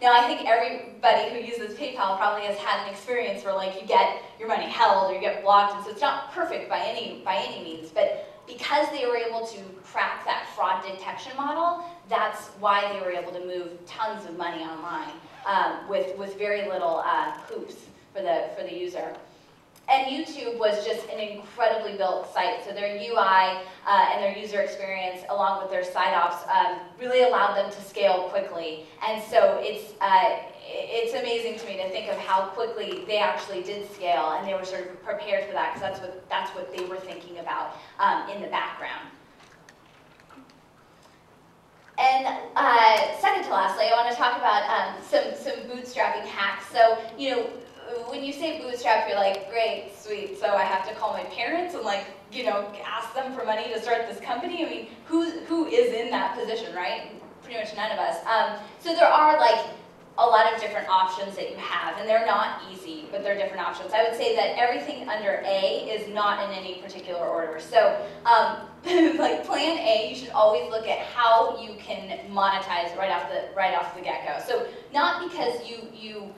Now, I think everybody who uses PayPal probably has had an experience where like you get your money held or you get blocked, and so it's not perfect by any means, but because they were able to crack that fraud detection model, that's why they were able to move tons of money online with very little hoops for the user. And YouTube was just an incredibly built site, so their UI and their user experience, along with their side ops, really allowed them to scale quickly. And so it's amazing to me to think of how quickly they actually did scale, and they were sort of prepared for that, because that's what they were thinking about in the background. And second to lastly, I want to talk about some bootstrapping hacks. So, you know, when you say bootstrap, you're like, great, sweet, so I have to call my parents and like, you know, ask them for money to start this company? I mean, who is in that position, right? Pretty much none of us. So there are like a lot of different options that you have, and they're not easy, but they're different options. I would say that everything under A is not in any particular order. So like plan A, you should always look at how you can monetize right off the get-go. So not because you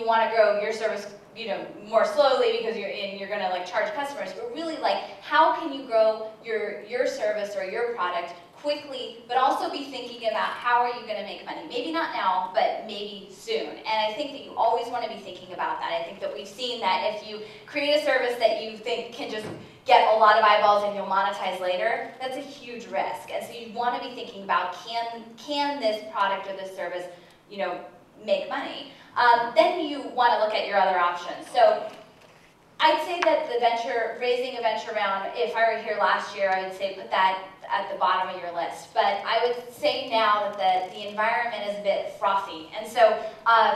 want to grow your service, you know, more slowly because you're going to like charge customers, but really like how can you grow your service or your product quickly, but also be thinking about how are you going to make money. Maybe not now, but maybe soon. And I think that you always want to be thinking about that. I think that we've seen that if you create a service that you think can just get a lot of eyeballs and you'll monetize later, that's a huge risk. And so you want to be thinking about can this product or this service, you know, make money. Then you want to look at your other options. So I'd say that raising a venture round, if I were here last year, I would say put that at the bottom of your list. But I would say now that the environment is a bit frothy. And so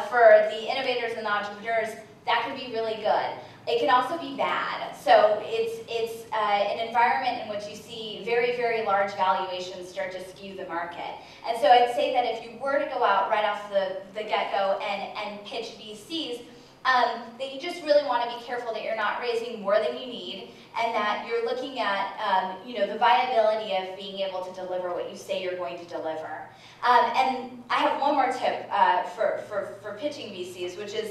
for the innovators and the entrepreneurs, that can be really good. It can also be bad. So it's an environment in which you see very, very large valuations start to skew the market. And so I'd say that if you were to go out right off the get-go and pitch VCs, that you just really want to be careful that you're not raising more than you need, and that you're looking at you know, the viability of being able to deliver what you say you're going to deliver. And I have one more tip for pitching VCs, which is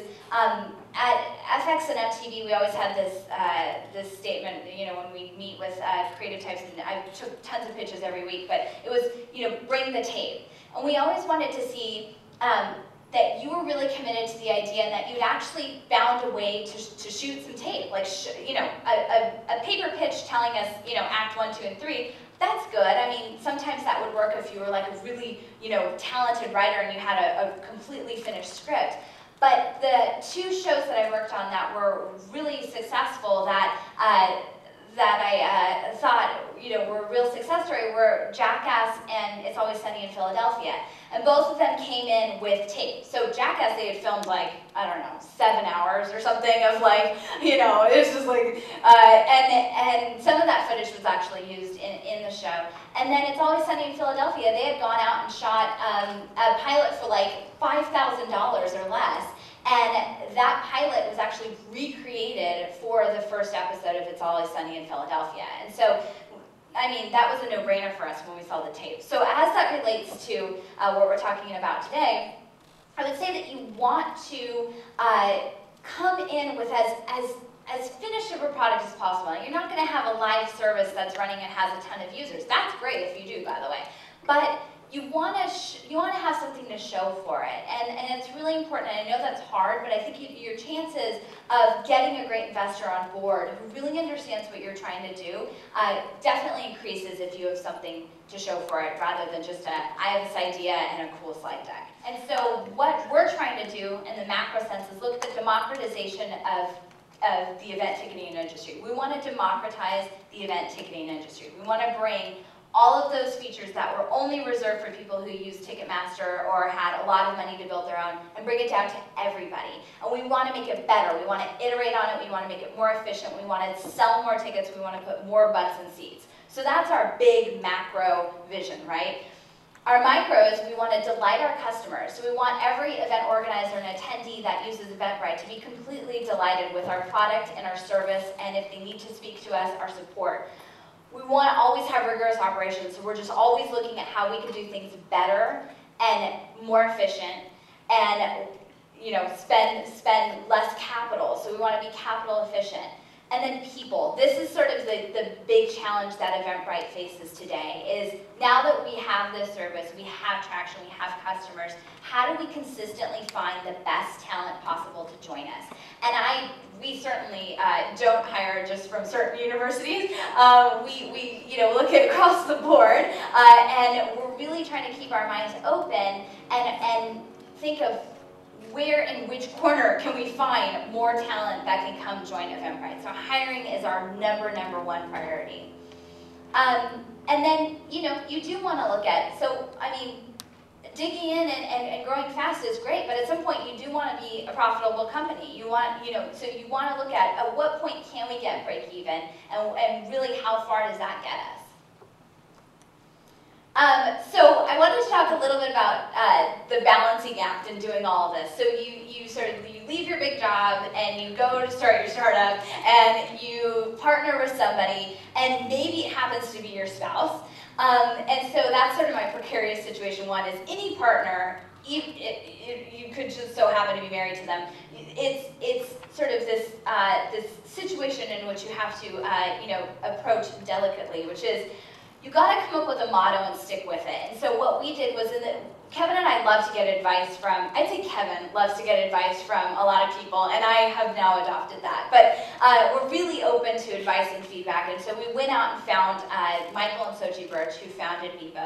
at FX and MTV, we always had this statement, you know, when we meet with creative types, and I took tons of pitches every week, but it was, you know, bring the tape. And we always wanted to see that you were really committed to the idea and that you'd actually found a way to shoot some tape. Like, you know, a paper pitch telling us, you know, act 1, 2, and 3, that's good. I mean, sometimes that would work if you were like a really, you know, talented writer and you had a completely finished script. But the 2 shows that I worked on that were really successful that I thought, you know, were a real success story were Jackass and It's Always Sunny in Philadelphia. And both of them came in with tape. So Jackass, they had filmed like, I don't know, 7 hours or something of like, you know, it was just like, and some of that footage was actually used in the show. And then It's Always Sunny in Philadelphia, they had gone out and shot a pilot for like $5,000 or less. And that pilot was actually recreated for the first episode of It's Always Sunny in Philadelphia. And so, I mean, that was a no-brainer for us when we saw the tape. So as that relates to what we're talking about today, I would say that you want to come in with as finished of a product as possible. You're not going to have a live service that's running and has a ton of users. That's great if you do, by the way. But you want to have something to show for it, and it's really important. And I know that's hard, but I think your chances of getting a great investor on board who really understands what you're trying to do definitely increases if you have something to show for it, rather than just I have this idea and a cool slide deck. And so what we're trying to do in the macro sense is look at the democratization of the event ticketing industry. We want to democratize the event ticketing industry. We want to bring all of those features that were only reserved for people who used Ticketmaster or had a lot of money to build their own, and bring it down to everybody. And we want to make it better. We want to iterate on it. We want to make it more efficient. We want to sell more tickets. We want to put more butts in seats. So that's our big macro vision, right? Our micro is we want to delight our customers. So we want every event organizer and attendee that uses Eventbrite to be completely delighted with our product and our service, and if they need to speak to us, our support. We want to always have rigorous operations, so we're just always looking at how we can do things better and more efficient, and spend less capital. So we want to be capital efficient. And then people. This is sort of the big challenge that Eventbrite faces today, is now that we have this service, we have traction, we have customers, how do we consistently find the best talent possible to join us? And we certainly don't hire just from certain universities. We look at across the board, and we're really trying to keep our minds open and think of where in which corner can we find more talent that can come join Eventbrite. So hiring is our number one priority. And then, you do want to look at, digging in and growing fast is great, but at some point you do want to be a profitable company. You want, so you want to look at what point can we get break even, and really how far does that get us? So I wanted to talk a little bit about the balancing act in doing all of this. So you leave your big job and you go to start your startup and you partner with somebody, and maybe it happens to be your spouse. And so that's sort of my precarious situation one, is any partner, you could just so happen to be married to them. It's sort of this situation in which you have to approach delicately, which is, you got to come up with a motto and stick with it. And so what we did was, Kevin and I love to get advice from, I'd say Kevin loves to get advice from a lot of people, and I have now adopted that. But we're really open to advice and feedback, and so we went out and found Michael and Sochi Birch, who founded WIB,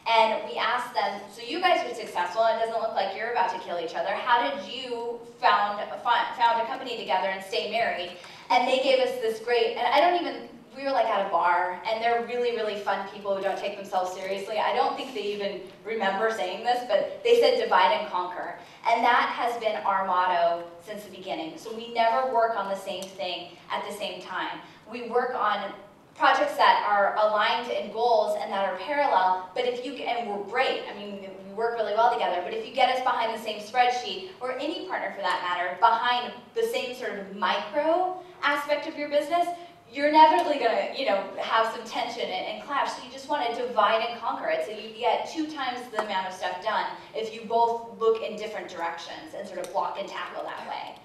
and we asked them, so you guys are successful, and it doesn't look like you're about to kill each other. How did you found a company together and stay married? And they gave us this great, and we were like at a bar, and they're really fun people who don't take themselves seriously. I don't think they even remember saying this, but they said divide and conquer. And that has been our motto since the beginning. So we never work on the same thing at the same time. We work on projects that are aligned in goals and that are parallel, but and we're great. We work really well together, but if you get us behind the same spreadsheet, or any partner for that matter, behind the same sort of micro aspect of your business, you're inevitably going to, have some tension and clash. So you just want to divide and conquer it. So you get 2 times the amount of stuff done if you both look in different directions and sort of block and tackle that way.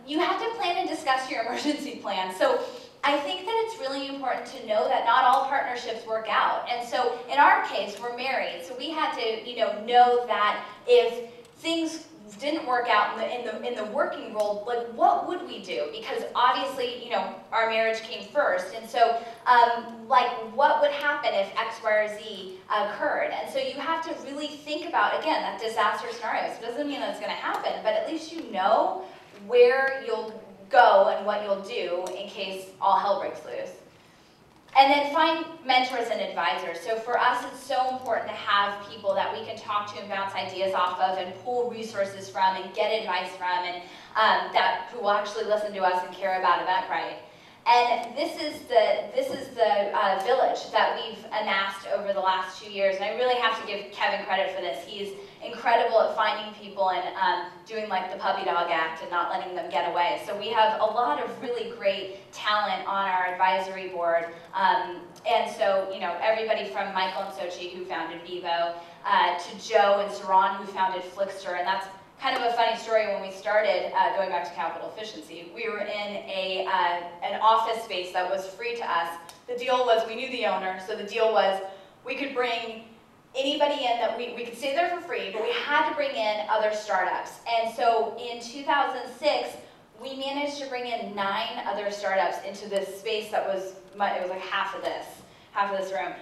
You have to plan and discuss your emergency plan. So I think that it's really important to know that not all partnerships work out. And so in our case, we're married. So we had to, know that if things didn't work out in the working world, like what would we do? Because obviously, our marriage came first, and so what would happen if X, Y, or Z occurred? And so you have to really think about, again, that disaster scenario. So it doesn't mean that's going to happen, but at least you know where you'll go and what you'll do in case all hell breaks loose. And then find mentors and advisors. So for us, it's so important to have people that we can talk to and bounce ideas off of and pull resources from and get advice from, and who will actually listen to us and care about Eventbrite. And this is the village that we've amassed over the last 2 years. And I really have to give Kevin credit for this. He's incredible at finding people and doing like the puppy dog act and not letting them get away. So we have a lot of really great talent on our advisory board. And so, everybody from Michael and Sochi, who founded Vivo, to Joe and Saran, who founded Flickster. And that's kind of a funny story. When we started, going back to capital efficiency, we were in an office space that was free to us. The deal was, we knew the owner, so the deal was we could bring anybody in that we could stay there for free, but we had to bring in other startups. And so in 2006, we managed to bring in 9 other startups into this space that was, it was like half of this room.